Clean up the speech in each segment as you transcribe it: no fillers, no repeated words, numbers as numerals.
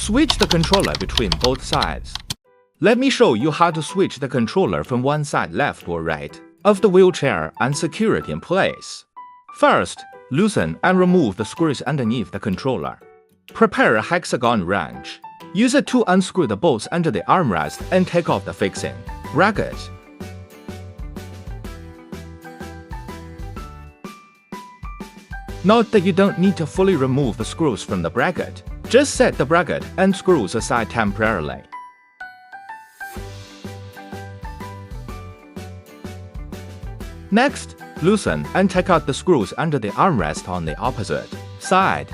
Switch the controller between both sides. Let me show you how to switch the controller from one side left or right of the wheelchair and secure it in place. First, loosen and remove the screws underneath the controller. Prepare a hexagon wrench. Use it to unscrew the bolts under the armrest and take off the fixing. Bracket. Note that you don't need to fully remove the screws from the bracket. Just set the bracket and screws aside temporarily. Next, loosen and take out the screws under the armrest on the opposite side.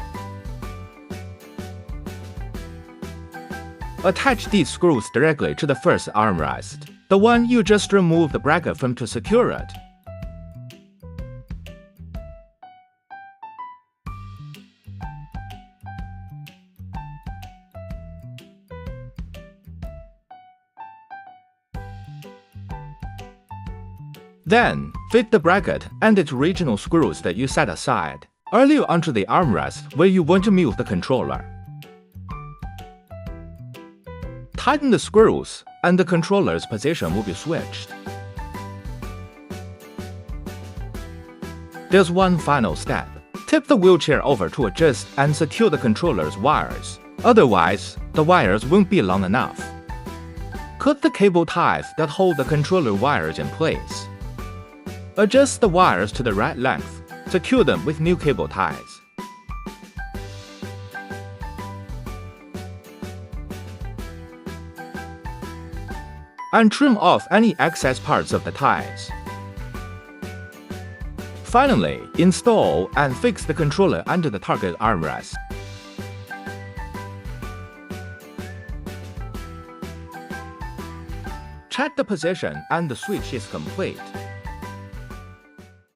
Attach these screws directly to the first armrest, the one you just removed the bracket from to secure it. Then, fit the bracket and its original screws that you set aside earlier onto the armrest where you want to move the controller. Tighten the screws, and the controller's position will be switched. There's one final step. Tip the wheelchair over to adjust and secure the controller's wires. Otherwise, the wires won't be long enough. Cut the cable ties that hold the controller wires in place. Adjust the wires to the right length. Secure them with new cable ties. And trim off any excess parts of the ties. Finally, install and fix the controller under the target armrest. Check the position and the switch is complete.